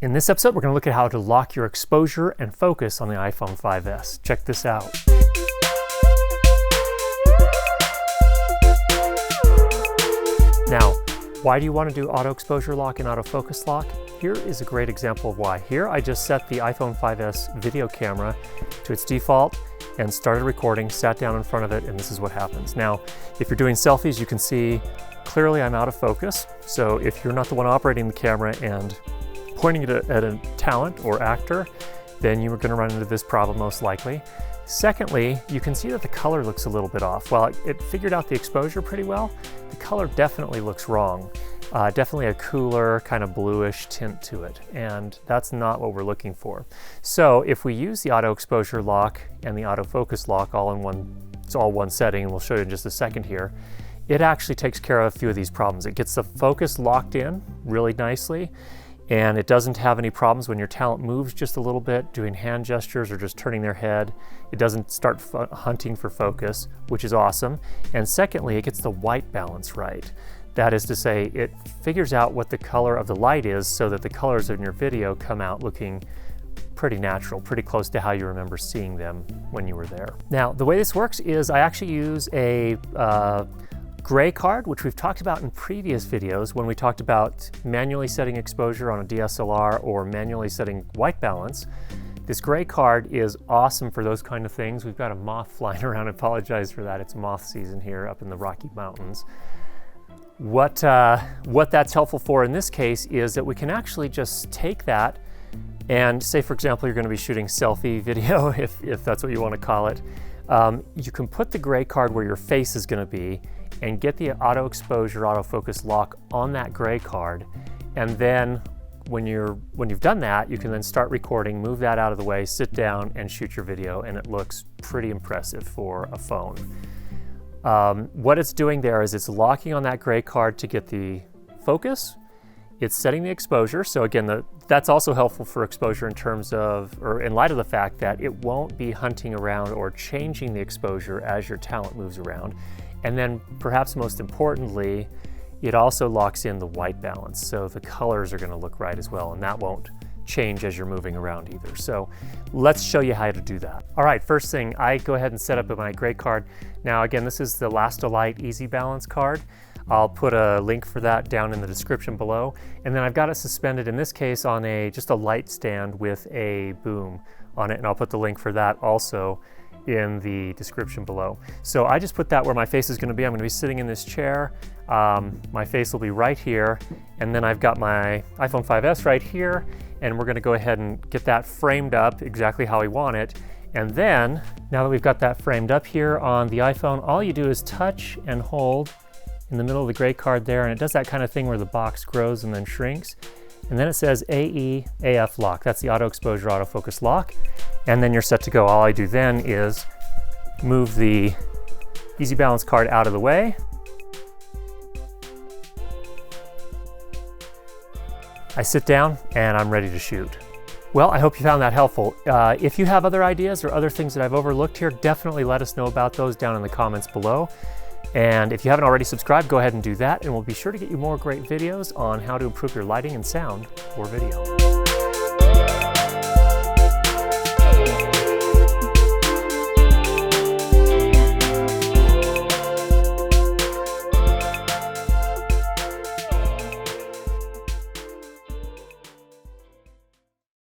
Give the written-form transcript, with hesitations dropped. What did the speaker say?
In this episode, we're going to look at how to lock your exposure and focus on the iPhone 5S. Check this out. Now, why do you want to do auto exposure lock and autofocus lock? Here is a great example of why. Here I just set the iPhone 5S video camera to its default and started recording, sat down in front of it, and this is what happens. Now, if you're doing selfies, you can see clearly I'm out of focus. So if you're not the one operating the camera and pointing it at a talent or actor, then you are going to run into this problem most likely. Secondly, you can see that the color looks a little bit off. While it figured out the exposure pretty well, the color definitely looks wrong. Definitely a cooler, kind of bluish tint to it, and that's not what we're looking for. So if we use the auto exposure lock and the autofocus lock all in one, it's all one setting, and we'll show you in just a second here, it actually takes care of a few of these problems. It gets the focus locked in really nicely, and it doesn't have any problems when your talent moves just a little bit, doing hand gestures or just turning their head. It doesn't start hunting for focus, which is awesome. And secondly, it gets the white balance right. That is to say, it figures out what the color of the light is so that the colors in your video come out looking pretty natural, pretty close to how you remember seeing them when you were there. Now, the way this works is I actually use a gray card, which we've talked about in previous videos when we talked about manually setting exposure on a DSLR or manually setting white balance. This gray card is awesome for those kind of things. We've got a moth flying around. I apologize for that. It's moth season here up in the Rocky Mountains. What that's helpful for in this case is that we can actually just take that and say, for example, you're going to be shooting selfie video, if that's what you want to call it. You can put the gray card where your face is going to be and get the auto exposure, autofocus lock on that gray card. And then when you've done that, you can then start recording, move that out of the way, sit down and shoot your video, and it looks pretty impressive for a phone. What it's doing there is it's locking on that gray card to get the focus. It's setting the exposure. So again, that's also helpful for exposure in terms of, or in light of the fact that it won't be hunting around or changing the exposure as your talent moves around. And then perhaps most importantly, it also locks in the white balance. So the colors are going to look right as well, and that won't change as you're moving around either. So let's show you how to do that. All right, first thing, I go ahead and set up my gray card. Now again, this is the Lastolite Easy Balance card. I'll put a link for that down in the description below. And then I've got it suspended, in this case, on just a light stand with a boom on it, and I'll put the link for that also in the description below. So I just put that where my face is going to be. I'm going to be sitting in this chair. My face will be right here, and then I've got my iPhone 5S right here, and we're going to go ahead and get that framed up exactly how we want it. And then, now that we've got that framed up here on the iPhone, all you do is touch and hold in the middle of the gray card there, and it does that kind of thing where the box grows and then shrinks. And then it says AF lock. That's the auto exposure, autofocus lock. And then you're set to go. All I do then is move the Easy Balance card out of the way. I sit down and I'm ready to shoot. Well, I hope you found that helpful. If you have other ideas or other things that I've overlooked here, definitely let us know about those down in the comments below. And if you haven't already subscribed, go ahead and do that, and we'll be sure to get you more great videos on how to improve your lighting and sound for video.